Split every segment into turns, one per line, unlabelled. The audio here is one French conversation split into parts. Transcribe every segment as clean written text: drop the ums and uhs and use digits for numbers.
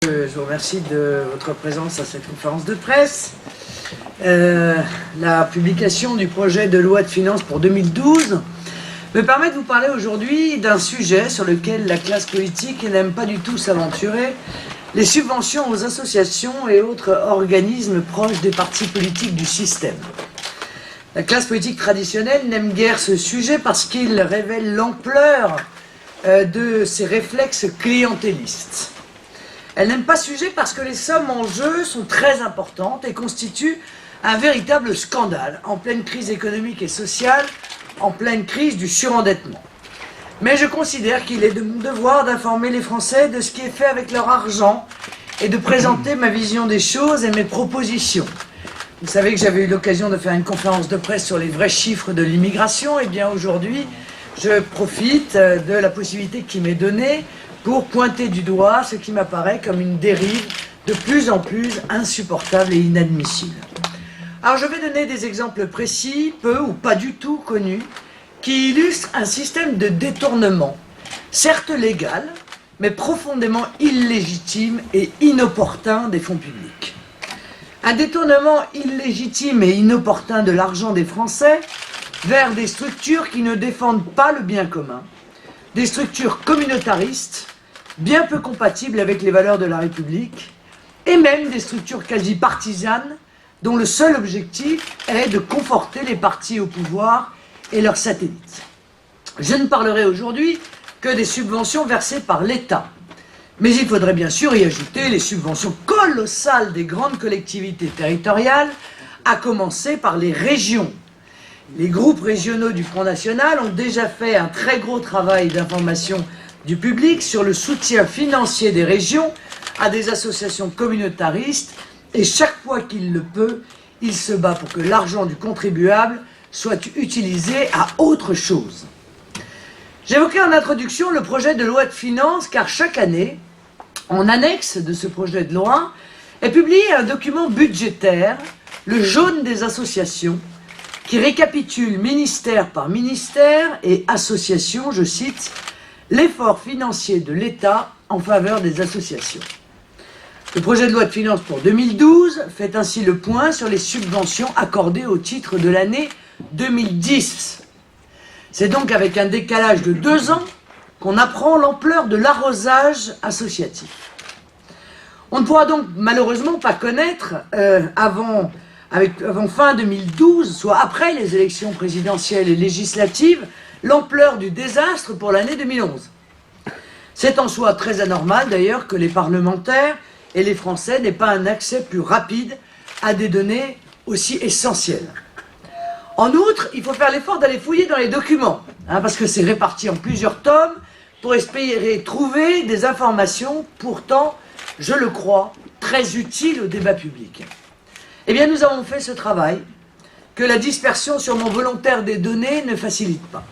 je vous remercie de votre présence à cette conférence de presse. La publication du projet de loi de finances pour 2012 me permet de vous parler aujourd'hui d'un sujet sur lequel la classe politique n'aime pas du tout s'aventurer, les subventions aux associations et autres organismes proches des partis politiques du système. La classe politique traditionnelle n'aime guère ce sujet parce qu'il révèle l'ampleur de ses réflexes clientélistes. Elle n'aime pas ce sujet parce que les sommes en jeu sont très importantes et constituent un véritable scandale en pleine crise économique et sociale, en pleine crise du surendettement. Mais je considère qu'il est de mon devoir d'informer les Français de ce qui est fait avec leur argent et de présenter ma vision des choses et mes propositions. Vous savez que j'avais eu l'occasion de faire une conférence de presse sur les vrais chiffres de l'immigration. Et bien aujourd'hui, je profite de la possibilité qui m'est donnée pour pointer du doigt ce qui m'apparaît comme une dérive de plus en plus insupportable et inadmissible. Alors je vais donner des exemples précis, peu ou pas du tout connus, qui illustrent un système de détournement, certes légal, mais profondément illégitime et inopportun des fonds publics. Un détournement illégitime et inopportun de l'argent des Français vers des structures qui ne défendent pas le bien commun, des structures communautaristes, bien peu compatibles avec les valeurs de la République, et même des structures quasi partisanes, dont le seul objectif est de conforter les partis au pouvoir et leurs satellites. Je ne parlerai aujourd'hui que des subventions versées par l'État, mais il faudrait bien sûr y ajouter les subventions colossales des grandes collectivités territoriales, à commencer par les régions. Les groupes régionaux du Front National ont déjà fait un très gros travail d'information du public sur le soutien financier des régions à des associations communautaristes et chaque fois qu'il le peut, il se bat pour que l'argent du contribuable soit utilisé à autre chose. J'évoquais en introduction le projet de loi de finances car chaque année, en annexe de ce projet de loi, est publié un document budgétaire, le jaune des associations, qui récapitule ministère par ministère et association, je cite, l'effort financier de l'État en faveur des associations. Le projet de loi de finances pour 2012 fait ainsi le point sur les subventions accordées au titre de l'année 2010. C'est donc avec un décalage de 2 ans qu'on apprend l'ampleur de l'arrosage associatif. On ne pourra donc malheureusement pas connaître avant fin 2012, soit après les élections présidentielles et législatives, l'ampleur du désastre pour l'année 2011. C'est en soi très anormal d'ailleurs que les parlementaires et les Français n'aient pas un accès plus rapide à des données aussi essentielles. En outre, il faut faire l'effort d'aller fouiller dans les documents, parce que c'est réparti en plusieurs tomes, pour espérer trouver des informations pourtant, je le crois, très utiles au débat public. Eh bien, nous avons fait ce travail que la dispersion sûrement volontaire des données ne facilite pas.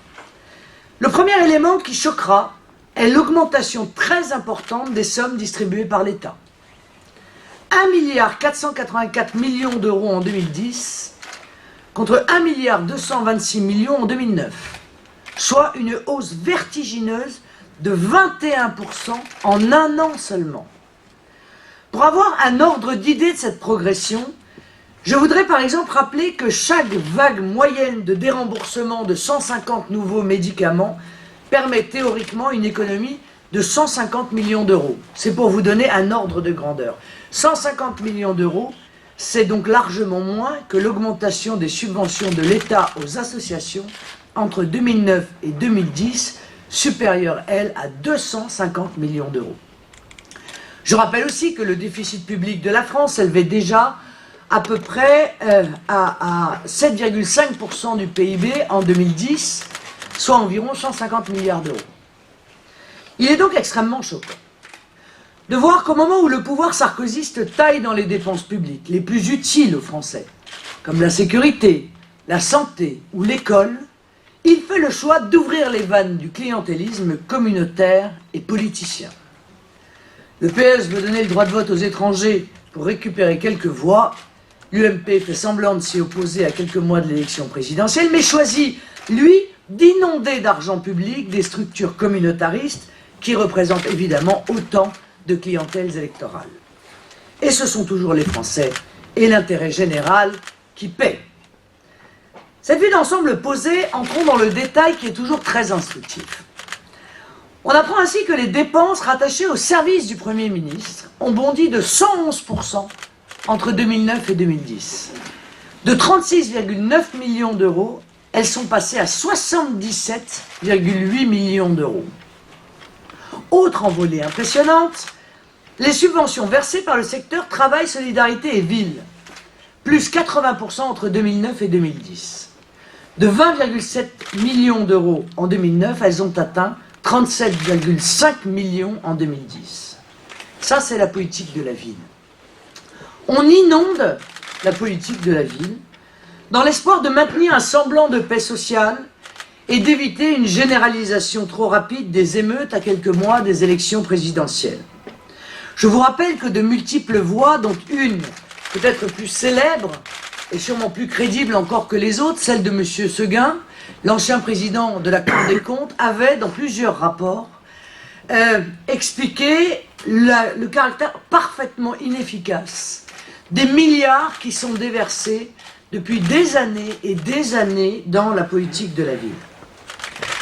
Le premier élément qui choquera est l'augmentation très importante des sommes distribuées par l'État. 1,484 milliard d'euros en 2010 contre 1,226 milliard en 2009, soit une hausse vertigineuse de 21% en un an seulement. Pour avoir un ordre d'idée de cette progression, je voudrais par exemple rappeler que chaque vague moyenne de déremboursement de 150 nouveaux médicaments permet théoriquement une économie de 150 millions d'euros. C'est pour vous donner un ordre de grandeur. 150 millions d'euros, c'est donc largement moins que l'augmentation des subventions de l'État aux associations entre 2009 et 2010, supérieure, elle, à 250 millions d'euros. Je rappelle aussi que le déficit public de la France s'élevait déjà à peu près à 7,5% du PIB en 2010, soit environ 150 milliards d'euros. Il est donc extrêmement choquant de voir qu'au moment où le pouvoir sarkozyste taille dans les dépenses publiques les plus utiles aux Français, comme la sécurité, la santé ou l'école, il fait le choix d'ouvrir les vannes du clientélisme communautaire et politicien. Le PS veut donner le droit de vote aux étrangers pour récupérer quelques voix. L'UMP fait semblant de s'y opposer à quelques mois de l'élection présidentielle, mais choisit, lui, d'inonder d'argent public des structures communautaristes qui représentent évidemment autant de clientèles électorales. Et ce sont toujours les Français et l'intérêt général qui paient. Cette vue d'ensemble posée, entrons dans le détail qui est toujours très instructif. On apprend ainsi que les dépenses rattachées au service du Premier ministre ont bondi de 111% entre 2009 et 2010. De 36,9 millions d'euros, elles sont passées à 77,8 millions d'euros. Autre envolée impressionnante, les subventions versées par le secteur Travail, Solidarité et Ville, plus 80% entre 2009 et 2010. De 20,7 millions d'euros en 2009, elles ont atteint 37,5 millions en 2010. Ça, c'est la politique de la ville. On inonde la politique de la ville dans l'espoir de maintenir un semblant de paix sociale et d'éviter une généralisation trop rapide des émeutes à quelques mois des élections présidentielles. Je vous rappelle que de multiples voix, dont une peut-être plus célèbre et sûrement plus crédible encore que les autres, celle de M. Seguin, l'ancien président de la Cour des comptes, avait dans plusieurs rapports expliqué le caractère parfaitement inefficace des milliards qui sont déversés depuis des années et des années dans la politique de la ville.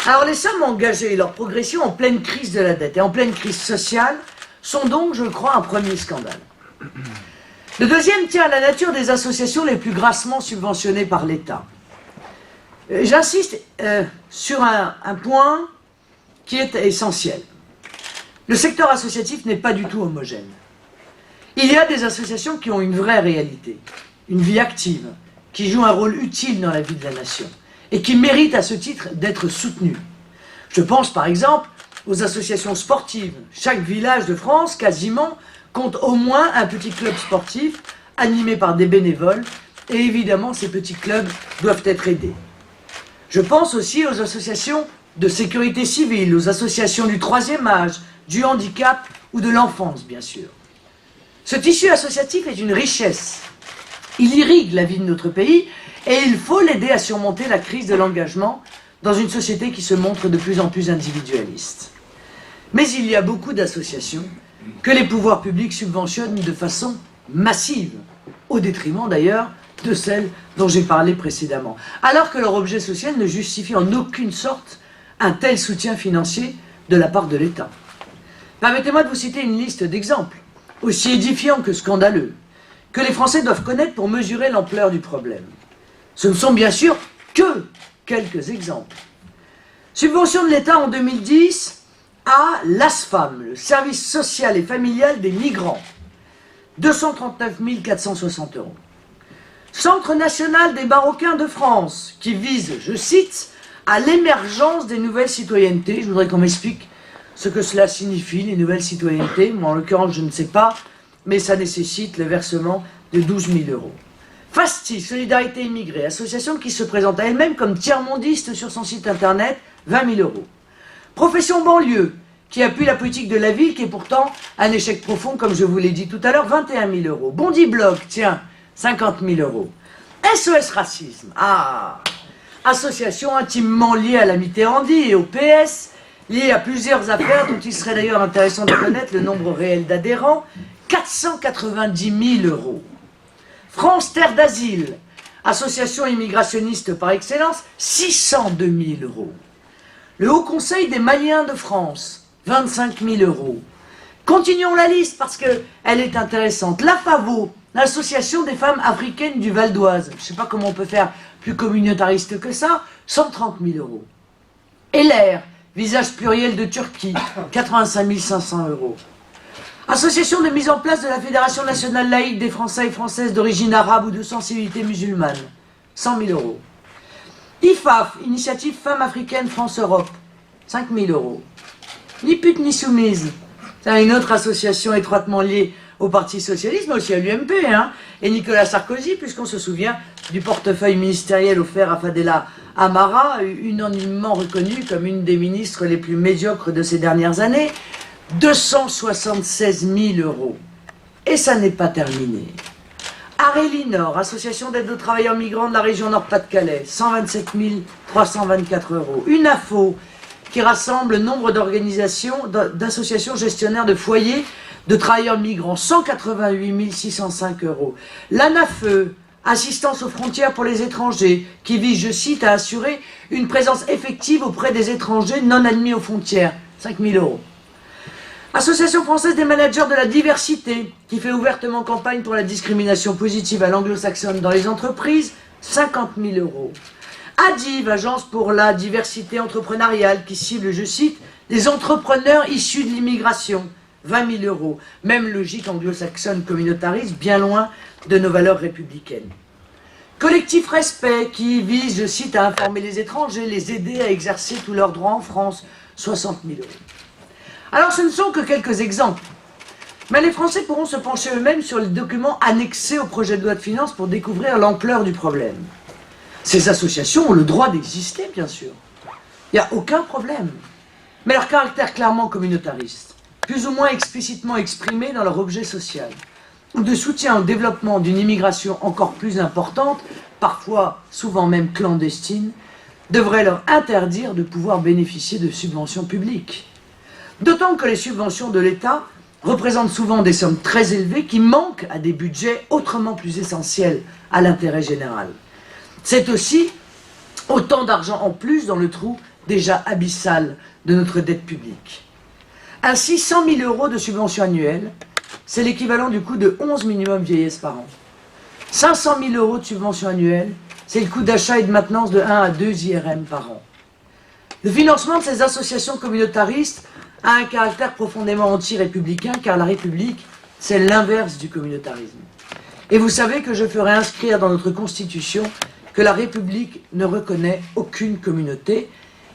Alors les sommes engagées et leur progression en pleine crise de la dette et en pleine crise sociale sont donc, je crois, un premier scandale. Le deuxième tient à la nature des associations les plus grassement subventionnées par l'État. J'insiste sur un point qui est essentiel. Le secteur associatif n'est pas du tout homogène. Il y a des associations qui ont une vraie réalité, une vie active, qui jouent un rôle utile dans la vie de la nation et qui méritent à ce titre d'être soutenues. Je pense par exemple aux associations sportives. Chaque village de France, quasiment, compte au moins un petit club sportif animé par des bénévoles et évidemment ces petits clubs doivent être aidés. Je pense aussi aux associations de sécurité civile, aux associations du troisième âge, du handicap ou de l'enfance bien sûr. Ce tissu associatif est une richesse. Il irrigue la vie de notre pays et il faut l'aider à surmonter la crise de l'engagement dans une société qui se montre de plus en plus individualiste. Mais il y a beaucoup d'associations que les pouvoirs publics subventionnent de façon massive, au détriment d'ailleurs de celles dont j'ai parlé précédemment, alors que leur objet social ne justifie en aucune sorte un tel soutien financier de la part de l'État. Permettez-moi de vous citer une liste d'exemples, aussi édifiants que scandaleux, que les Français doivent connaître pour mesurer l'ampleur du problème. Ce ne sont bien sûr que quelques exemples. Subvention de l'État en 2010 à l'ASFAM, le service social et familial des migrants, 239 460 €. Centre national des Marocains de France, qui vise, je cite, à l'émergence des nouvelles citoyennetés. Je voudrais qu'on m'explique ce que cela signifie, les nouvelles citoyennetés. Moi, en l'occurrence, je ne sais pas, mais ça nécessite le versement de 12 000 €. FASTI, Solidarité Immigrée, association qui se présente à elle-même comme tiers-mondiste sur son site internet, 20 000 €. Profession banlieue, qui appuie la politique de la ville, qui est pourtant un échec profond, comme je vous l'ai dit tout à l'heure, 21 000 €. Bondi Blog, tiens, 50 000 €. SOS Racisme, association intimement liée à la Mitterrandie et au PS, liée à plusieurs affaires dont il serait d'ailleurs intéressant de connaître le nombre réel d'adhérents, 490 000 €. France Terre d'Asile, association immigrationniste par excellence, 602 000 €. Le Haut Conseil des Maliens de France, 25 000 €. Continuons la liste parce qu'elle est intéressante. La FAVO, l'association des femmes africaines du Val d'Oise, je ne sais pas comment on peut faire plus communautariste que ça, 130 000 €. LR, visage pluriel de Turquie, 85 500 €. Association de mise en place de la Fédération nationale laïque des Français et Françaises d'origine arabe ou de sensibilité musulmane, 100 000 €. IFAF, Initiative Femmes Africaines France-Europe, 5 000 €. Ni pute ni soumise, c'est une autre association étroitement liée au Parti Socialiste, mais aussi à l'UMP, et Nicolas Sarkozy, puisqu'on se souvient du portefeuille ministériel offert à Fadela Amara, unanimement reconnue comme une des ministres les plus médiocres de ces dernières années, 276 000 €. Et ça n'est pas terminé. Arélinor, association d'aide aux travailleurs migrants de la région Nord-Pas-de-Calais, 127 324 €. UNAFO, qui rassemble nombre d'organisations, d'associations gestionnaires de foyers de travailleurs migrants, 188 605 €. L'ANAFE, assistance aux frontières pour les étrangers, qui vise, je cite, à assurer une présence effective auprès des étrangers non admis aux frontières, 5 000 €. Association française des managers de la diversité, qui fait ouvertement campagne pour la discrimination positive à l'anglo-saxonne dans les entreprises, 50 000 €. ADIV, agence pour la diversité entrepreneuriale, qui cible, je cite, des entrepreneurs issus de l'immigration, 20 000 €. Même logique anglo-saxonne communautariste, bien loin de nos valeurs républicaines. Collectif Respect, qui vise, je cite, à informer les étrangers, les aider à exercer tous leurs droits en France, 60 000 €. Alors ce ne sont que quelques exemples, mais les Français pourront se pencher eux-mêmes sur les documents annexés au projet de loi de finances pour découvrir l'ampleur du problème. Ces associations ont le droit d'exister, bien sûr. Il n'y a aucun problème. Mais leur caractère clairement communautariste, plus ou moins explicitement exprimé dans leur objet social, ou de soutien au développement d'une immigration encore plus importante, parfois, souvent même clandestine, devrait leur interdire de pouvoir bénéficier de subventions publiques. D'autant que les subventions de l'État représentent souvent des sommes très élevées qui manquent à des budgets autrement plus essentiels à l'intérêt général. C'est aussi autant d'argent en plus dans le trou déjà abyssal de notre dette publique. Ainsi, 100 000 € de subventions annuelles, c'est l'équivalent du coût de 11 minimum vieillesse par an. 500 000 € de subventions annuelles, c'est le coût d'achat et de maintenance de 1 à 2 IRM par an. Le financement de ces associations communautaristes a un caractère profondément anti-républicain, car la République, c'est l'inverse du communautarisme. Et vous savez que je ferai inscrire dans notre Constitution que la République ne reconnaît aucune communauté.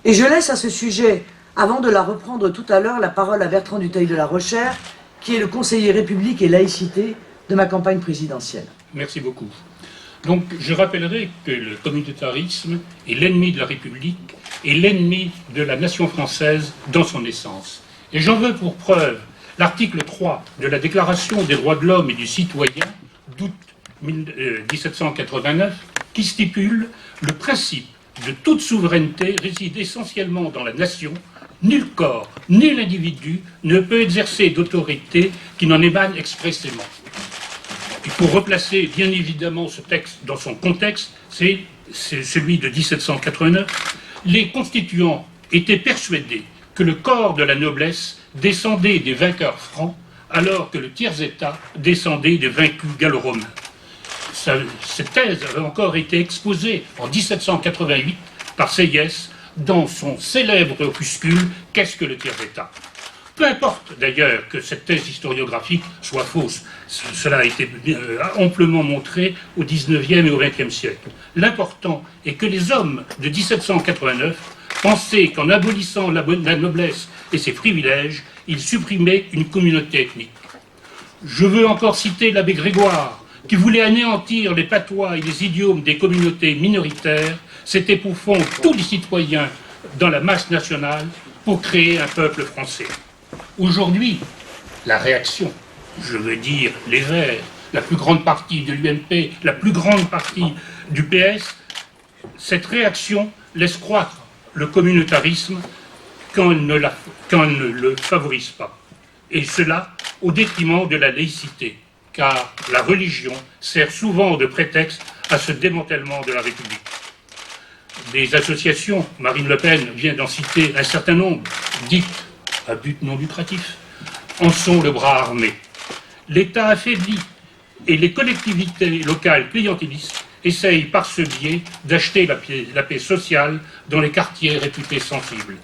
Et je laisse à ce sujet, avant de la reprendre tout à l'heure, la parole à Bertrand Dutheil de la Rochère, qui est le conseiller République et laïcité de ma campagne présidentielle.
Merci beaucoup. Donc, je rappellerai que le communautarisme est l'ennemi de la République et l'ennemi de la nation française dans son essence. Et j'en veux pour preuve l'article 3 de la Déclaration des droits de l'homme et du citoyen d'août 1789, qui stipule le principe de toute souveraineté réside essentiellement dans la nation. Nul corps, nul individu ne peut exercer d'autorité qui n'en émane expressément. Il faut replacer bien évidemment ce texte dans son contexte, c'est celui de 1789. Les constituants étaient persuadés que le corps de la noblesse descendait des vainqueurs francs, alors que le tiers-état descendait des vaincus gallo-romains. Cette thèse avait encore été exposée en 1788 par Sieyès dans son célèbre opuscule « Qu'est-ce que le tiers-état ?» Peu importe d'ailleurs que cette thèse historiographique soit fausse, cela a été amplement montré au XIXe et au XXe siècle. L'important est que les hommes de 1789 pensaient qu'en abolissant la noblesse et ses privilèges, ils supprimaient une communauté ethnique. Je veux encore citer l'abbé Grégoire, qui voulait anéantir les patois et les idiomes des communautés minoritaires, c'était pour fondre tous les citoyens dans la masse nationale pour créer un peuple français. Aujourd'hui, la réaction, je veux dire les Verts, la plus grande partie de l'UMP, la plus grande partie du PS, cette réaction laisse croître le communautarisme quand elle ne le favorise pas. Et cela au détriment de la laïcité, car la religion sert souvent de prétexte à ce démantèlement de la République. Des associations, Marine Le Pen vient d'en citer un certain nombre, dites à but non lucratif, en sont le bras armé. L'État affaibli et les collectivités locales clientélistes essayent par ce biais d'acheter la paix sociale dans les quartiers réputés sensibles.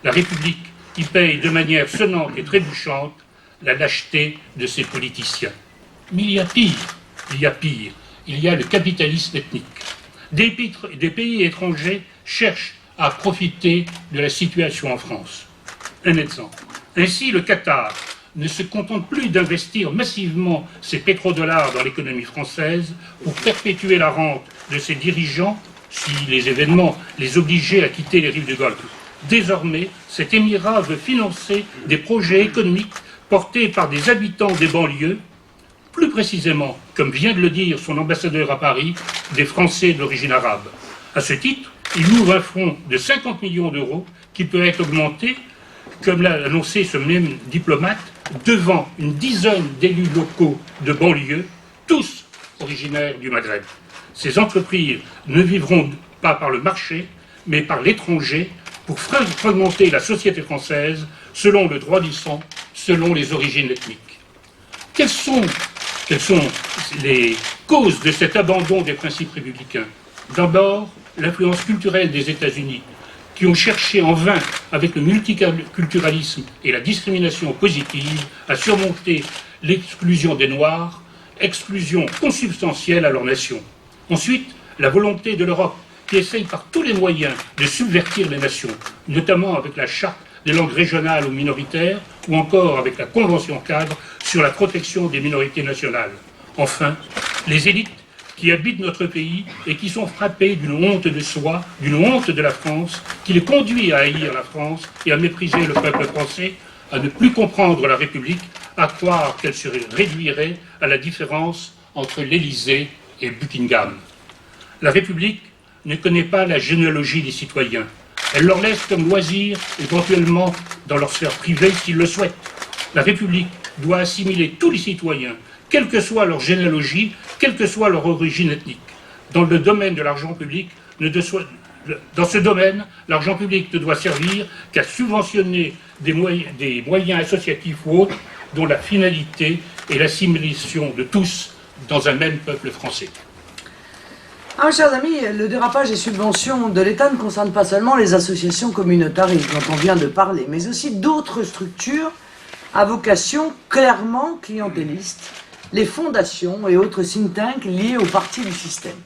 La République y paye de manière sonnante et trébuchante la lâcheté de ses politiciens. Mais il y a pire, il y a le capitalisme ethnique. Des pays étrangers cherchent à profiter de la situation en France. Un exemple. Ainsi, le Qatar ne se contente plus d'investir massivement ses pétrodollars dans l'économie française pour perpétuer la rente de ses dirigeants si les événements les obligeaient à quitter les rives du Golfe. Désormais, cet émirat veut financer des projets économiques portés par des habitants des banlieues, plus précisément, comme vient de le dire son ambassadeur à Paris, des Français d'origine arabe. À ce titre, il ouvre un fonds de 50 millions d'euros qui peut être augmenté, comme l'a annoncé ce même diplomate, devant une dizaine d'élus locaux de banlieue, tous originaires du Maghreb. Ces entreprises ne vivront pas par le marché, mais par l'étranger, pour fragmenter la société française selon le droit du sang, selon les origines ethniques. Quelles sont les causes de cet abandon des principes républicains? D'abord, l'influence culturelle des États-Unis, qui ont cherché en vain, avec le multiculturalisme et la discrimination positive, à surmonter l'exclusion des Noirs, exclusion consubstantielle à leur nation. Ensuite, la volonté de l'Europe, qui essaye par tous les moyens de subvertir les nations, notamment avec la charte des langues régionales ou minoritaires, ou encore avec la Convention cadre sur la protection des minorités nationales. Enfin, les élites qui habitent notre pays et qui sont frappées d'une honte de soi, d'une honte de la France, qui les conduit à haïr la France et à mépriser le peuple français, à ne plus comprendre la République, à croire qu'elle se réduirait à la différence entre l'Élysée et Buckingham. La République ne connaît pas la généalogie des citoyens. Elle leur laisse comme loisir, éventuellement dans leur sphère privée s'ils le souhaitent. La République doit assimiler tous les citoyens, quelle que soit leur généalogie, quelle que soit leur origine ethnique. Dans le domaine de l'argent public, dans ce domaine, l'argent public ne doit servir qu'à subventionner des moyens associatifs ou autres dont la finalité est l'assimilation de tous dans un même peuple français.
Alors, chers amis, le dérapage des subventions de l'État ne concerne pas seulement les associations communautaristes dont on vient de parler, mais aussi d'autres structures à vocation clairement clientéliste, les fondations et autres think tanks liés aux partis du système.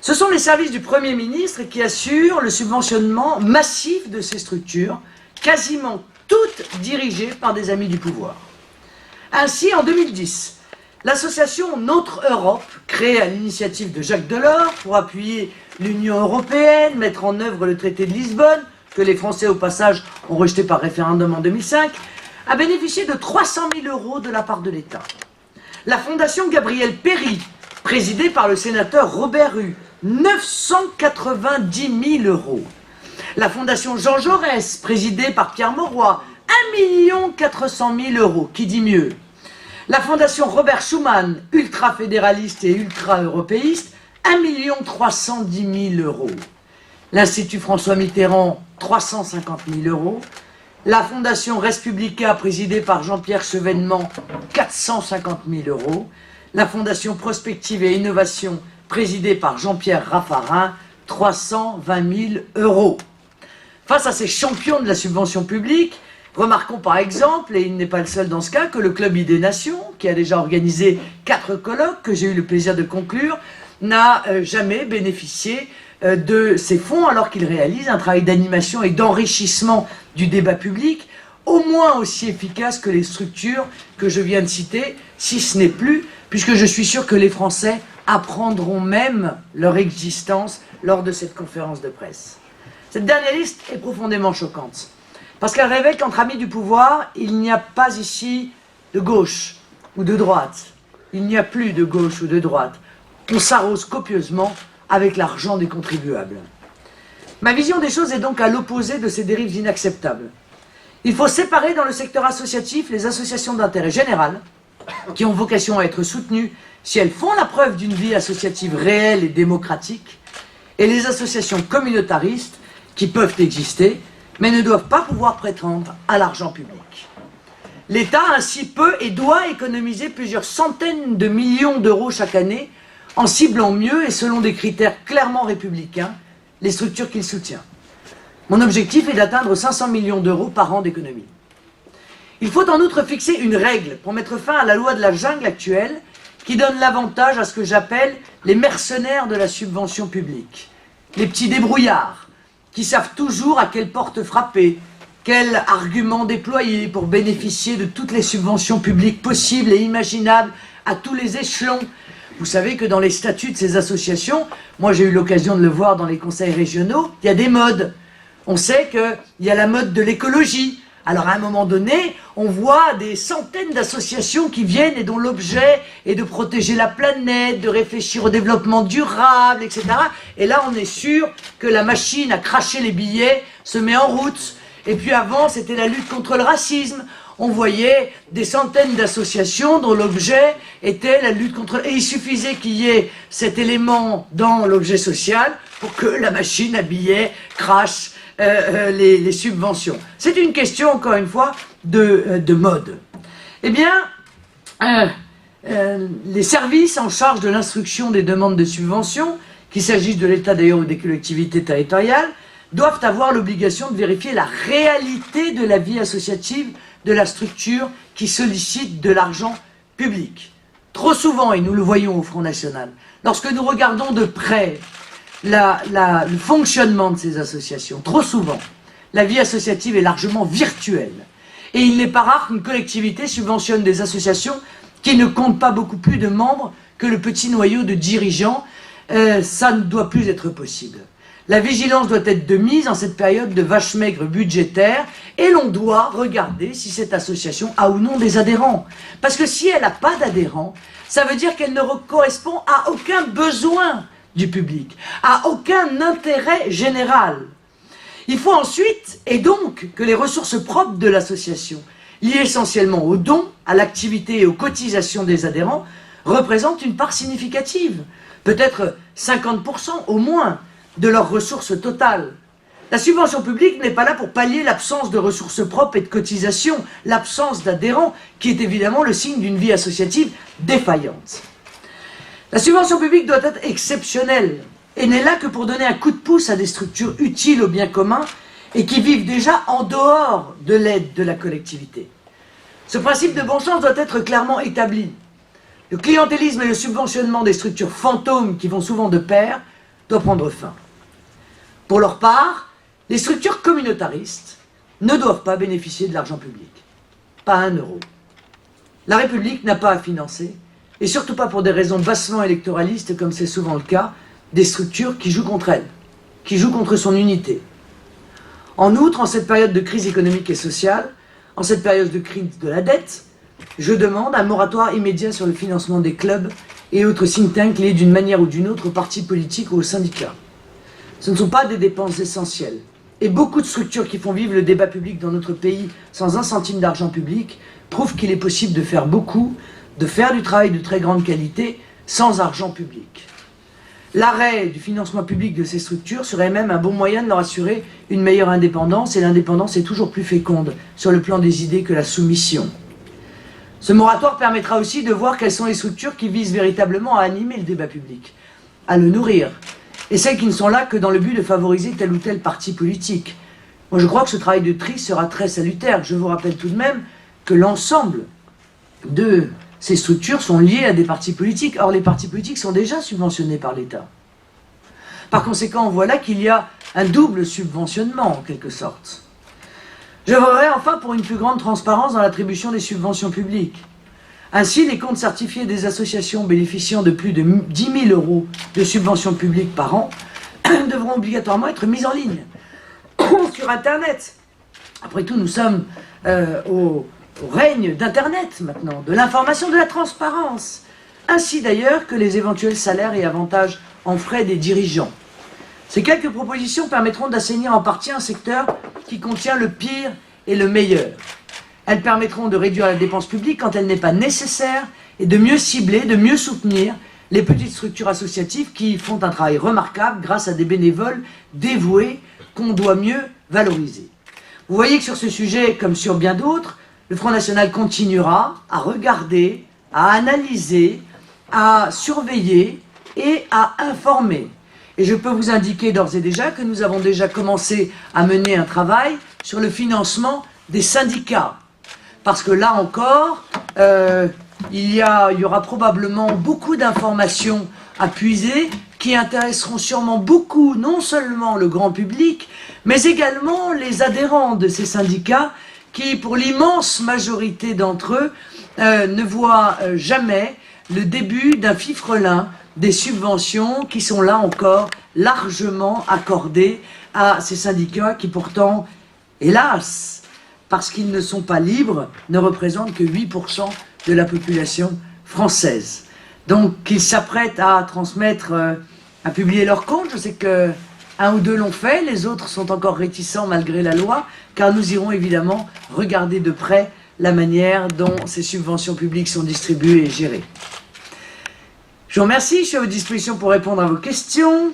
Ce sont les services du Premier ministre qui assurent le subventionnement massif de ces structures, quasiment toutes dirigées par des amis du pouvoir. Ainsi, en 2010, l'association Notre Europe, créée à l'initiative de Jacques Delors pour appuyer l'Union européenne, mettre en œuvre le traité de Lisbonne, que les Français au passage ont rejeté par référendum en 2005, a bénéficié de 300 000 € de la part de l'État. La fondation Gabriel Péri, présidée par le sénateur Robert Hue, 990 000 €. La fondation Jean Jaurès, présidée par Pierre Mauroy, 1 400 000 €. Qui dit mieux? La fondation Robert Schuman, ultra-fédéraliste et ultra-européiste, 1 310 000 €. L'Institut François Mitterrand, 350 000 €. La fondation Respublica, présidée par Jean-Pierre Chevènement, 450 000 €. La fondation Prospective et Innovation, présidée par Jean-Pierre Raffarin, 320 000 €. Face à ces champions de la subvention publique, remarquons par exemple, et il n'est pas le seul dans ce cas, que le Club Idées Nations, qui a déjà organisé 4 colloques que j'ai eu le plaisir de conclure, n'a jamais bénéficié de ces fonds alors qu'il réalise un travail d'animation et d'enrichissement du débat public au moins aussi efficace que les structures que je viens de citer, si ce n'est plus, puisque je suis sûr que les Français apprendront même leur existence lors de cette conférence de presse. Cette dernière liste est profondément choquante, parce qu'elle révèle qu'entre amis du pouvoir, il n'y a pas ici de gauche ou de droite. Il n'y a plus de gauche ou de droite. On s'arrose copieusement avec l'argent des contribuables. Ma vision des choses est donc à l'opposé de ces dérives inacceptables. Il faut séparer dans le secteur associatif les associations d'intérêt général, qui ont vocation à être soutenues si elles font la preuve d'une vie associative réelle et démocratique, et les associations communautaristes qui peuvent exister, mais ne doivent pas pouvoir prétendre à l'argent public. L'État ainsi peut et doit économiser plusieurs centaines de millions d'euros chaque année en ciblant mieux et selon des critères clairement républicains les structures qu'il soutient. Mon objectif est d'atteindre 500 millions d'euros par an d'économie. Il faut en outre fixer une règle pour mettre fin à la loi de la jungle actuelle qui donne l'avantage à ce que j'appelle les mercenaires de la subvention publique. Les petits débrouillards qui savent toujours à quelle porte frapper, quel argument déployer pour bénéficier de toutes les subventions publiques possibles et imaginables à tous les échelons. Vous savez que dans les statuts de ces associations, moi j'ai eu l'occasion de le voir dans les conseils régionaux, il y a des modes. On sait qu'il y a la mode de l'écologie. Alors à un moment donné, on voit des centaines d'associations qui viennent et dont l'objet est de protéger la planète, de réfléchir au développement durable, etc. Et là on est sûr que la machine à cracher les billets se met en route. Et puis avant c'était la lutte contre le racisme. on voyait des centaines d'associations dont l'objet était la lutte contre... Et il suffisait qu'il y ait cet élément dans l'objet social pour que la machine à billets crache les subventions. C'est une question, encore une fois, de mode. Eh bien, les services en charge de l'instruction des demandes de subventions, qu'il s'agisse de l'État d'ailleurs ou des collectivités territoriales, doivent avoir l'obligation de vérifier la réalité de la vie associative de la structure qui sollicite de l'argent public. Trop souvent, et nous le voyons au Front National, lorsque nous regardons de près le fonctionnement de ces associations, trop souvent, la vie associative est largement virtuelle. Et il n'est pas rare qu'une collectivité subventionne des associations qui ne comptent pas beaucoup plus de membres que le petit noyau de dirigeants. Ça ne doit plus être possible. La vigilance doit être de mise en cette période de vache maigre budgétaire et l'on doit regarder si cette association a ou non des adhérents. Parce que si elle n'a pas d'adhérents, ça veut dire qu'elle ne correspond à aucun besoin du public, à aucun intérêt général. Il faut ensuite, et donc, que les ressources propres de l'association, liées essentiellement aux dons, à l'activité et aux cotisations des adhérents, représentent une part significative, peut-être 50% au moins, de leurs ressources totales. La subvention publique n'est pas là pour pallier l'absence de ressources propres et de cotisations, l'absence d'adhérents, qui est évidemment le signe d'une vie associative défaillante. La subvention publique doit être exceptionnelle et n'est là que pour donner un coup de pouce à des structures utiles au bien commun et qui vivent déjà en dehors de l'aide de la collectivité. Ce principe de bon sens doit être clairement établi. Le clientélisme et le subventionnement des structures fantômes qui vont souvent de pair doit prendre fin. Pour leur part, les structures communautaristes ne doivent pas bénéficier de l'argent public. Pas un euro. La République n'a pas à financer, et surtout pas pour des raisons bassement électoralistes, comme c'est souvent le cas, des structures qui jouent contre elle, qui jouent contre son unité. En outre, en cette période de crise économique et sociale, en cette période de crise de la dette, je demande un moratoire immédiat sur le financement des clubs et autres think tanks liés d'une manière ou d'une autre aux partis politiques ou aux syndicats. Ce ne sont pas des dépenses essentielles. Et beaucoup de structures qui font vivre le débat public dans notre pays sans un centime d'argent public prouvent qu'il est possible de faire beaucoup, de faire du travail de très grande qualité sans argent public. L'arrêt du financement public de ces structures serait même un bon moyen de leur assurer une meilleure indépendance, et l'indépendance est toujours plus féconde sur le plan des idées que la soumission. Ce moratoire permettra aussi de voir quelles sont les structures qui visent véritablement à animer le débat public, à le nourrir, et celles qui ne sont là que dans le but de favoriser tel ou tel parti politique. Moi, je crois que ce travail de tri sera très salutaire. Je vous rappelle tout de même que l'ensemble de ces structures sont liées à des partis politiques. Or, les partis politiques sont déjà subventionnés par l'État. Par conséquent, voilà qu'il y a un double subventionnement, en quelque sorte. Je voudrais enfin pour une plus grande transparence dans l'attribution des subventions publiques. Ainsi, les comptes certifiés des associations bénéficiant de plus de 10 000 € de subventions publiques par an devront obligatoirement être mis en ligne sur Internet. Après tout, nous sommes au règne d'Internet maintenant, de l'information, de la transparence. Ainsi d'ailleurs que les éventuels salaires et avantages en frais des dirigeants. Ces quelques propositions permettront d'assainir en partie un secteur qui contient le pire et le meilleur. Elles permettront de réduire la dépense publique quand elle n'est pas nécessaire et de mieux cibler, de mieux soutenir les petites structures associatives qui font un travail remarquable grâce à des bénévoles dévoués qu'on doit mieux valoriser. Vous voyez que sur ce sujet, comme sur bien d'autres, le Front National continuera à regarder, à analyser, à surveiller et à informer. Et je peux vous indiquer d'ores et déjà que nous avons déjà commencé à mener un travail sur le financement des syndicats. Parce que là encore, il y aura probablement beaucoup d'informations à puiser qui intéresseront sûrement beaucoup, non seulement le grand public, mais également les adhérents de ces syndicats qui, pour l'immense majorité d'entre eux, ne voient jamais le début d'un fifrelin des subventions qui sont là encore largement accordées à ces syndicats qui pourtant, hélas, parce qu'ils ne sont pas libres, ne représentent que 8% de la population française. Donc qu'ils s'apprêtent à transmettre, à publier leur compte. Je sais que un ou deux l'ont fait, les autres sont encore réticents malgré la loi, car nous irons évidemment regarder de près la manière dont ces subventions publiques sont distribuées et gérées. Je vous remercie, je suis à votre disposition pour répondre à vos questions,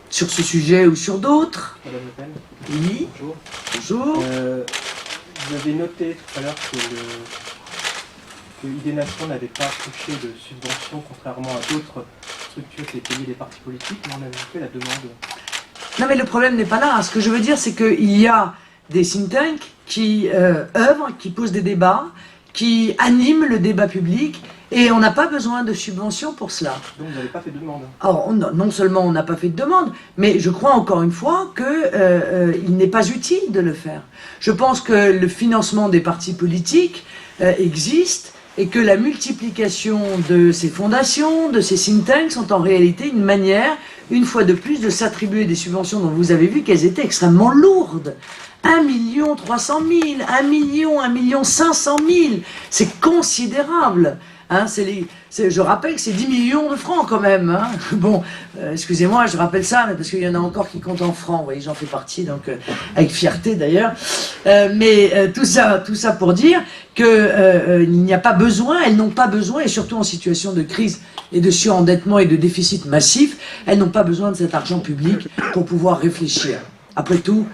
sur ce sujet ou sur d'autres.
Madame Le Pen.
Oui.
Bonjour.
Bonjour.
Vous avez noté tout à l'heure que ID Nation n'avait pas touché de subventions, contrairement à d'autres structures qui étaient liées des partis politiques, mais on avait fait la demande.
Non mais le problème n'est pas là. Ce que je veux dire, c'est qu'il y a des think tanks qui œuvrent, qui posent des débats, qui animent le débat public, et on n'a pas besoin de subventions pour cela.
Donc vous n'avez pas fait de demande.
Alors, non seulement on n'a pas fait de demande, mais je crois encore une fois qu'il n'est pas utile de le faire. Je pense que le financement des partis politiques existe, et que la multiplication de ces fondations, de ces think tanks, sont en réalité une manière, une fois de plus, de s'attribuer des subventions dont vous avez vu qu'elles étaient extrêmement lourdes. 1 300 000, 1 500 000, c'est considérable. Hein, je rappelle que c'est 10 millions de francs quand même. Hein. Bon, excusez-moi, je rappelle ça, mais parce qu'il y en a encore qui comptent en francs. Vous voyez, j'en fais partie, donc avec fierté d'ailleurs. Mais tout ça pour dire que il n'y a pas besoin, elles n'ont pas besoin, et surtout en situation de crise et de surendettement et de déficit massif, elles n'ont pas besoin de cet argent public pour pouvoir réfléchir. Après tout,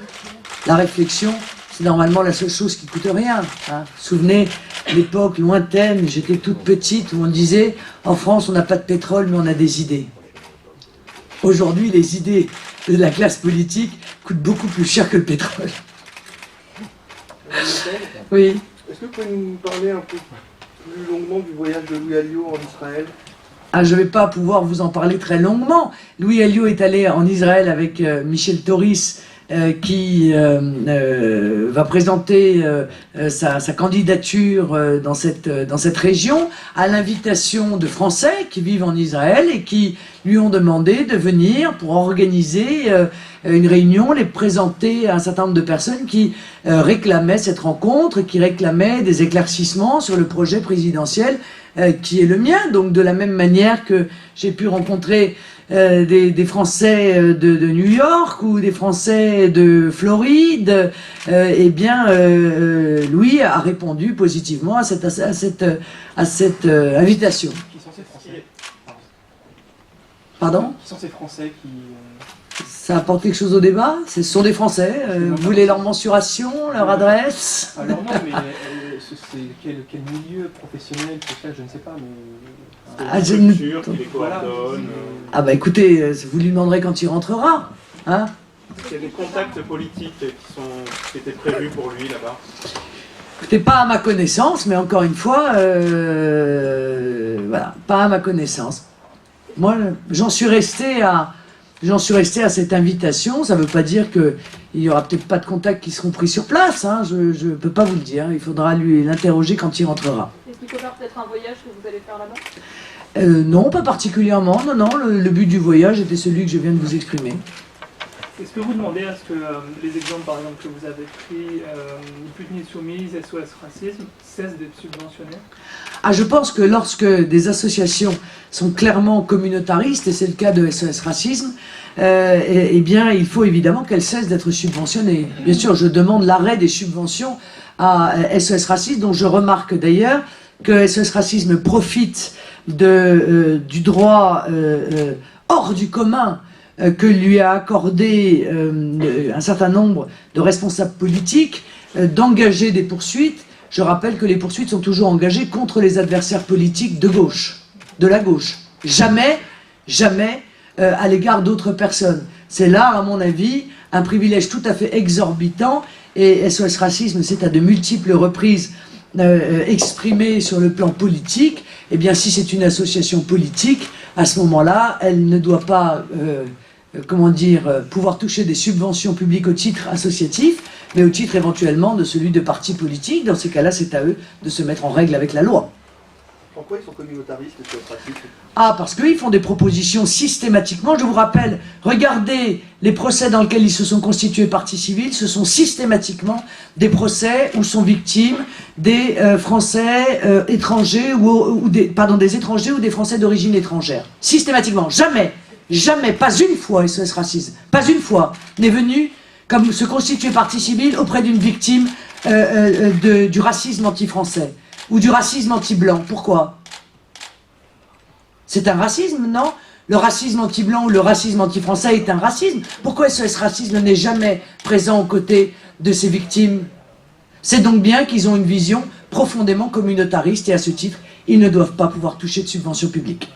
la réflexion, c'est normalement la seule chose qui coûte rien. Hein. Souvenez l'époque lointaine, j'étais toute petite, où on disait en France on n'a pas de pétrole mais on a des idées. Aujourd'hui les idées de la classe politique coûtent beaucoup plus cher que le pétrole. Oui.
Est-ce que vous pouvez nous parler un peu plus longuement du voyage de Louis Alliot en Israël?
Ah, je ne vais pas pouvoir vous en parler très longuement. Louis Alliot est allé en Israël avec Michel Toris, qui va présenter sa candidature dans cette région à l'invitation de Français qui vivent en Israël et qui lui ont demandé de venir pour organiser une réunion, les présenter à un certain nombre de personnes qui réclamaient cette rencontre, qui réclamaient des éclaircissements sur le projet présidentiel qui est le mien. Donc de la même manière que j'ai pu rencontrer des Français de New York ou des Français de Floride, eh bien, Louis a répondu positivement à cette invitation.
Qui sont ces Français?
Pardon?
Qui sont ces Français qui...
Ça apporte quelque chose au débat? Ce sont des Français. Vous voulez leur mensuration, leur adresse?
Alors non, mais c'est quel milieu professionnel, social, je ne sais pas, mais...
Ah,
qui les
Voilà.
coordonne.
Ah bah écoutez, vous lui demanderez quand il rentrera. Hein?
Il y a des contacts politiques qui étaient prévus pour lui là-bas.
Écoutez, pas à ma connaissance, mais encore une fois, voilà, pas à ma connaissance. Moi, j'en suis resté à cette invitation. Ça ne veut pas dire qu'il n'y aura peut-être pas de contacts qui seront pris sur place. Hein. Je ne peux pas vous le dire. Il faudra l'interroger quand il rentrera.
Est-ce qu'il faut faire peut-être un voyage que vous allez faire là-bas?
Non, pas particulièrement. Non, le but du voyage était celui que je viens de vous exprimer.
Est-ce que vous demandez à ce que les exemples, par exemple, que vous avez pris, Ni Plus Ni Soumise, SOS Racisme, cessent d'être subventionnés?
Ah, je pense que lorsque des associations sont clairement communautaristes, et c'est le cas de SOS Racisme, eh bien, il faut évidemment qu'elles cessent d'être subventionnées. Bien sûr, je demande l'arrêt des subventions à SOS Racisme, dont je remarque d'ailleurs que SOS Racisme profite du droit hors du commun que lui a accordé un certain nombre de responsables politiques d'engager des poursuites. Je rappelle que les poursuites sont toujours engagées contre les adversaires politiques de gauche, de la gauche. Jamais à l'égard d'autres personnes. C'est là, à mon avis, un privilège tout à fait exorbitant, et SOS Racisme s'est à de multiples reprises exprimé sur le plan politique. Eh bien, si c'est une association politique, à ce moment-là, elle ne doit pas pouvoir toucher des subventions publiques au titre associatif, mais au titre éventuellement de celui de parti politique. Dans ces cas-là, c'est à eux de se mettre en règle avec la loi.
Pourquoi ils sont communautaristes, les racistes?
Ah, parce qu'ils font des propositions systématiquement. Je vous rappelle, regardez les procès dans lesquels ils se sont constitués partie civile, ce sont systématiquement des procès où sont victimes des Français étrangers des étrangers ou des Français d'origine étrangère. Systématiquement. Jamais, pas une fois SOS Racisme, pas une fois n'est venu comme se constituer partie civile auprès d'une victime du racisme anti-français ou du racisme anti-blanc. Pourquoi? C'est un racisme, non? Le racisme anti-blanc ou le racisme anti-français est un racisme. Pourquoi ce racisme n'est jamais présent aux côtés de ces victimes? C'est donc bien qu'ils ont une vision profondément communautariste et à ce titre, ils ne doivent pas pouvoir toucher de subventions publiques.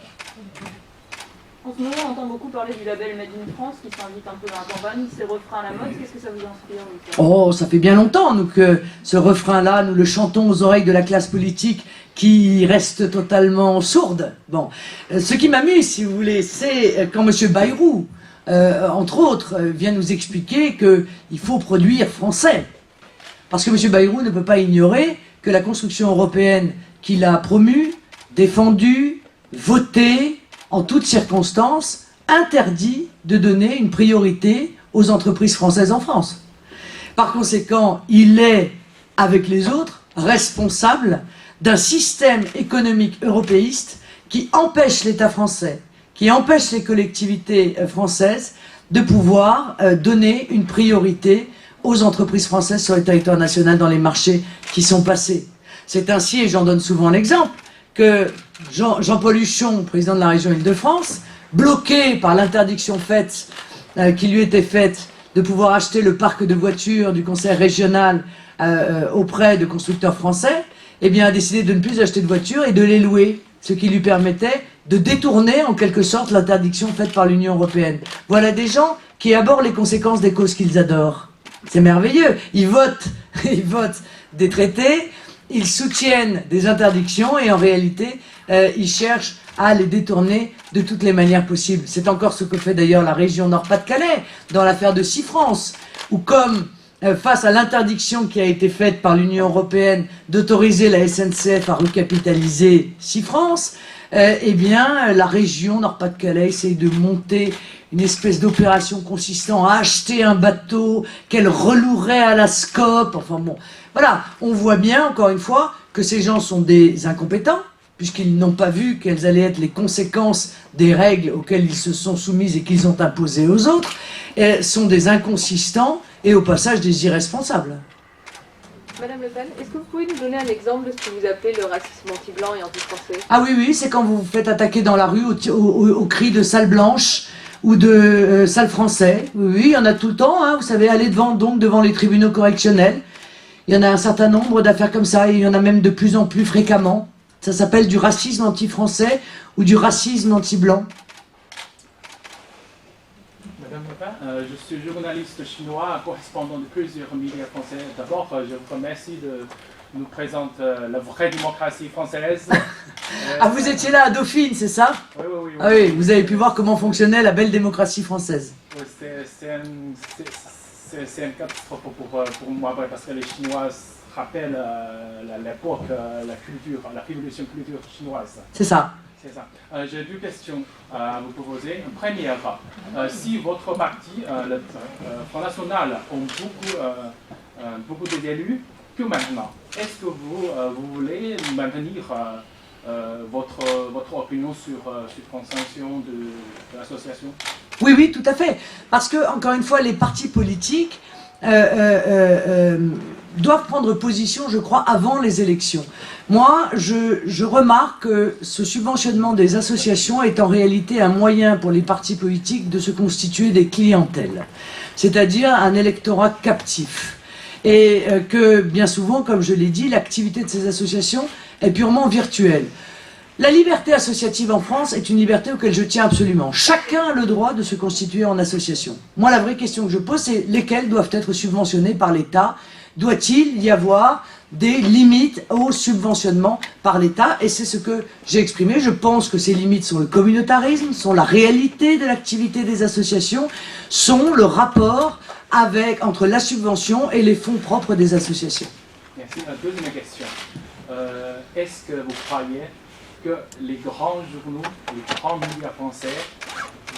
En ce moment, on entend beaucoup parler du label Made in France qui s'invite un peu dans la campagne, ces refrains à la mode, qu'est-ce que ça vous inspire?
Oh, ça fait bien longtemps nous, que ce refrain-là, nous le chantons aux oreilles de la classe politique qui reste totalement sourde. Bon, ce qui m'amuse, si vous voulez, c'est quand M. Bayrou, entre autres, vient nous expliquer qu'il faut produire français. Parce que M. Bayrou ne peut pas ignorer que la construction européenne qu'il a promue, défendue, votée, en toutes circonstances, interdit de donner une priorité aux entreprises françaises en France. Par conséquent, il est, avec les autres, responsable d'un système économique européiste qui empêche l'État français, qui empêche les collectivités françaises de pouvoir donner une priorité aux entreprises françaises sur le territoire national dans les marchés qui sont passés. C'est ainsi, et j'en donne souvent l'exemple, que Jean-Paul Huchon, président de la région Île-de-France, bloqué par l'interdiction qui lui était faite de pouvoir acheter le parc de voitures du conseil régional auprès de constructeurs français, eh bien, a décidé de ne plus acheter de voitures et de les louer, ce qui lui permettait de détourner en quelque sorte l'interdiction faite par l'Union européenne. Voilà des gens qui abordent les conséquences des causes qu'ils adorent. C'est merveilleux. Ils votent des traités, ils soutiennent des interdictions et en réalité, ils cherchent à les détourner de toutes les manières possibles. C'est encore ce que fait d'ailleurs la région Nord-Pas-de-Calais dans l'affaire de SeaFrance, où comme face à l'interdiction qui a été faite par l'Union européenne d'autoriser la SNCF à recapitaliser SeaFrance, eh bien, la région Nord-Pas-de-Calais essaye de monter une espèce d'opération consistant à acheter un bateau qu'elle relouerait à la SCOP. Enfin bon, voilà, on voit bien, encore une fois, que ces gens sont des incompétents, puisqu'ils n'ont pas vu quelles allaient être les conséquences des règles auxquelles ils se sont soumis et qu'ils ont imposées aux autres, et sont des inconsistants et au passage des irresponsables.
Madame Le Pen, est-ce que vous pouvez nous donner un exemple de ce que vous appelez le racisme anti-blanc et anti-français?
Ah oui, oui, c'est quand vous vous faites attaquer dans la rue au cri de sale blanche ou de sale français. Oui, oui, il y en a tout le temps, hein, vous savez, aller devant les tribunaux correctionnels. Il y en a un certain nombre d'affaires comme ça, et il y en a même de plus en plus fréquemment. Ça s'appelle du racisme anti-français ou du racisme anti-blanc.
Madame Le Pen, je suis journaliste chinois, correspondant de plusieurs médias français. D'abord, je vous remercie de nous présenter la vraie démocratie française.
Ah, vous étiez là à Dauphine, c'est ça?
Oui, oui, oui.
Ah oui, vous avez pu voir comment fonctionnait la belle démocratie française.
Oui, c'est une catastrophe pour moi, parce que les Chinois rappellent l'époque, la culture, la révolution culture chinoise.
C'est ça.
C'est ça. J'ai deux questions à vous poser. Première, si votre parti, le Front National, ont beaucoup d'élus, que maintenant, est-ce que vous voulez maintenir votre opinion sur l'extension de l'association?
Oui, oui, tout à fait. Parce que, encore une fois, les partis politiques doivent prendre position, je crois, avant les élections. Moi, je remarque que ce subventionnement des associations est en réalité un moyen pour les partis politiques de se constituer des clientèles, c'est-à-dire un électorat captif. Et que, bien souvent, comme je l'ai dit, l'activité de ces associations est purement virtuelle. La liberté associative en France est une liberté auquel je tiens absolument. Chacun a le droit de se constituer en association. Moi, la vraie question que je pose, c'est lesquelles doivent être subventionnées par l'État? Doit-il y avoir des limites au subventionnement par l'État? Et c'est ce que j'ai exprimé. Je pense que ces limites sont le communautarisme, sont la réalité de l'activité des associations, sont le rapport entre la subvention et les fonds propres des associations.
Merci. Deuxième question. Est-ce que vous croyez que les grands journaux, les grands médias français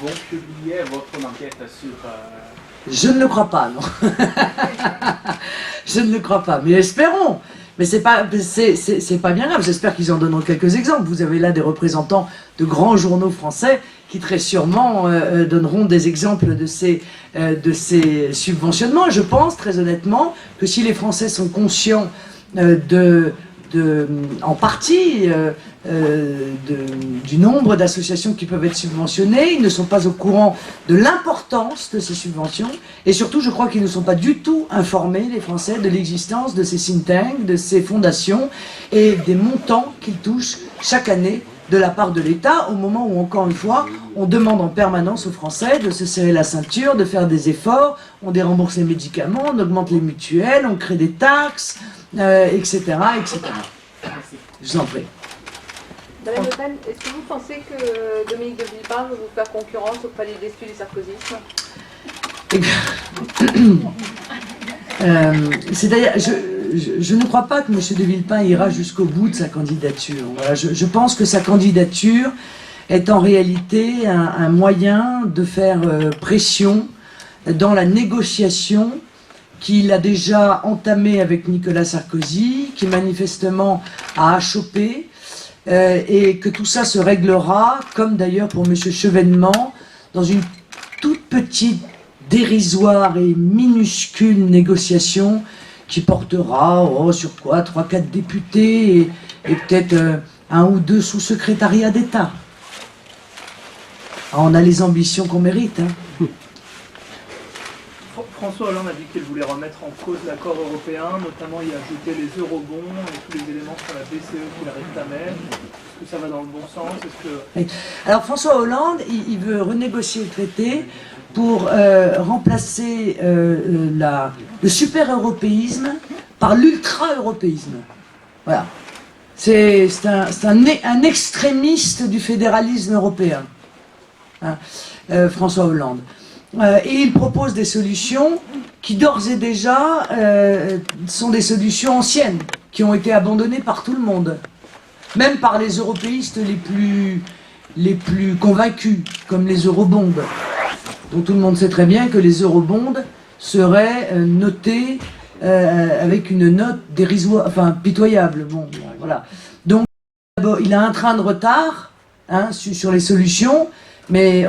vont publier votre enquête sur...
Je ne le crois pas, non. Je ne le crois pas, mais espérons. Mais c'est pas bien grave, j'espère qu'ils en donneront quelques exemples. Vous avez là des représentants de grands journaux français qui très sûrement donneront des exemples de ces subventionnements. Je pense très honnêtement que si les Français sont conscients en partie du nombre d'associations qui peuvent être subventionnées, ils ne sont pas au courant de l'importance de ces subventions, et surtout je crois qu'ils ne sont pas du tout informés, les Français, de l'existence de ces think tanks, de ces fondations et des montants qu'ils touchent chaque année de la part de l'État, au moment où, encore une fois, on demande en permanence aux Français de se serrer la ceinture, de faire des efforts, on dérembourse les médicaments, on augmente les mutuelles, on crée des taxes, etc., etc. Je vous en prie.
Madame Le Pen, est-ce que vous pensez que Dominique de Villepin veut vous faire concurrence au palais d'Estu du sarkozysme?
C'est-à-dire, je ne crois pas que M. de Villepin ira jusqu'au bout de sa candidature. Voilà, je pense que sa candidature est en réalité un moyen de faire pression dans la négociation qu'il a déjà entamée avec Nicolas Sarkozy, qui manifestement a achoppé, et que tout ça se réglera, comme d'ailleurs pour M. Chevènement, dans une toute petite, dérisoire et minuscule négociation qui portera, sur quoi, 3-4 députés et peut-être 1 ou 2 sous-secrétariats d'État. On a les ambitions qu'on mérite. Hein.
François Hollande a dit qu'il voulait remettre en cause l'accord européen, notamment y ajouter les eurobonds et tous les éléments sur la BCE qu'il réclamait. Est-ce que ça va dans le bon sens?
Alors François Hollande, il veut renégocier le traité pour remplacer le super-européisme par l'ultra-européisme. Voilà. C'est un extrémiste du fédéralisme européen, hein, François Hollande. Et il propose des solutions qui d'ores et déjà sont des solutions anciennes, qui ont été abandonnées par tout le monde, même par les européistes les plus convaincus, comme les eurobonds, dont tout le monde sait très bien que les eurobonds seraient notés avec une note dérisoire, enfin pitoyable. Bon, voilà. Donc il a un train de retard, hein, sur les solutions. Mais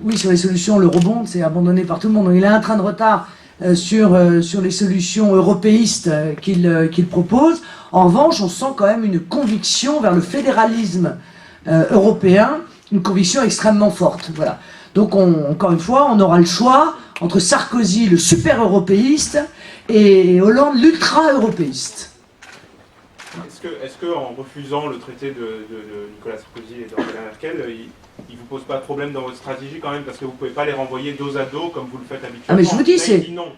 oui, sur les solutions, l'eurobond, c'est abandonné par tout le monde. Donc, il a un train de retard sur les solutions européistes qu'il propose. En revanche, on sent quand même une conviction vers le fédéralisme européen, une conviction extrêmement forte. Voilà. Donc, encore une fois, on aura le choix entre Sarkozy, le super-européiste, et Hollande, l'ultra-européiste.
Est-ce que en refusant le traité de Nicolas Sarkozy et d'Angela Merkel, il ne vous pose pas de problème dans votre stratégie quand même, parce que vous ne pouvez pas les renvoyer dos à dos comme vous le faites habituellement?
Ah mais je vous dis,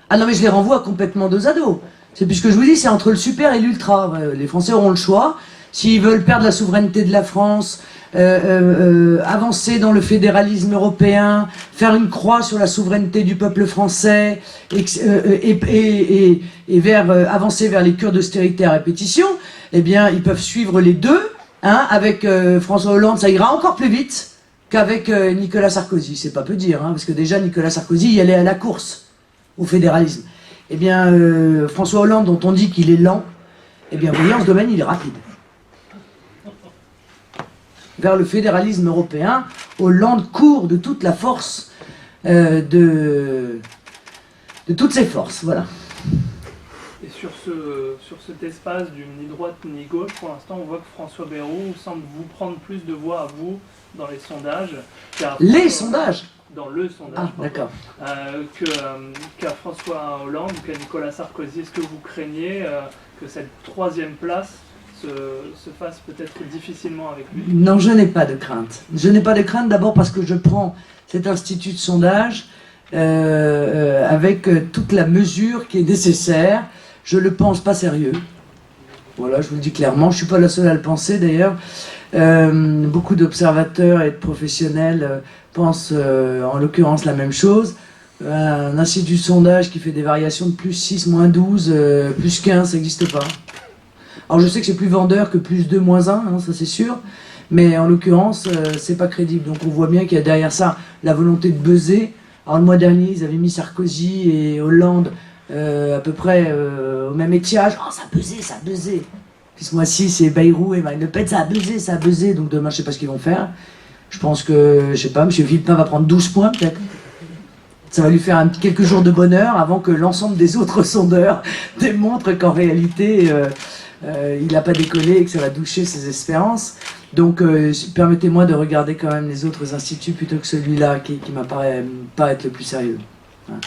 Ah non mais je les renvoie complètement dos à dos. C'est puisque je vous dis, c'est entre le super et l'ultra. Les Français auront le choix. S'ils veulent perdre la souveraineté de la France, avancer dans le fédéralisme européen, faire une croix sur la souveraineté du peuple français, et avancer vers les cures d'austérité à répétition, eh bien, ils peuvent suivre les deux. Hein, avec François Hollande, ça ira encore plus vite qu'avec Nicolas Sarkozy. C'est pas peu dire, hein, parce que déjà Nicolas Sarkozy y allait à la course au fédéralisme. Eh bien, François Hollande, dont on dit qu'il est lent, eh bien, vous voyez, en ce domaine, il est rapide. Vers le fédéralisme européen, Hollande court de toute la force, de toutes ses forces, voilà.
Et sur cet espace du ni droite ni gauche, pour l'instant, on voit que François Bayrou semble vous prendre plus de voix à vous dans les sondages.
Sondages
Dans le sondage.
Ah, d'accord.
Qu'à François Hollande, qu'à Nicolas Sarkozy. Est-ce que vous craignez que cette 3e place se fasse peut-être difficilement avec lui?
Non, je n'ai pas de crainte. Je n'ai pas de crainte d'abord parce que je prends cet institut de sondage avec toute la mesure qui est nécessaire. Je le pense pas sérieux. Voilà, je vous le dis clairement. Je suis pas la seule à le penser d'ailleurs. Beaucoup d'observateurs et de professionnels pensent en l'occurrence la même chose. Un institut de sondage qui fait des variations de plus 6, moins 12, plus 15, ça n'existe pas. Alors je sais que c'est plus vendeur que plus 2, moins 1, hein, ça c'est sûr. Mais en l'occurrence, c'est pas crédible. Donc on voit bien qu'il y a derrière ça la volonté de buzzer. Alors le mois dernier, ils avaient mis Sarkozy et Hollande à peu près au même étiage. Oh, ça a buzzé. Puis ce mois-ci, c'est Bayrou et Marine Le Pen, ça a buzzé. Donc demain, je sais pas ce qu'ils vont faire. Je pense que, je sais pas, M. Villepin va prendre 12 points peut-être. Ça va lui faire quelques jours de bonheur avant que l'ensemble des autres sondeurs démontrent qu'en réalité, il n'a pas décollé et que ça va doucher ses espérances. Donc, permettez-moi de regarder quand même les autres instituts plutôt que celui-là qui m'apparaît pas être le plus sérieux. Voilà.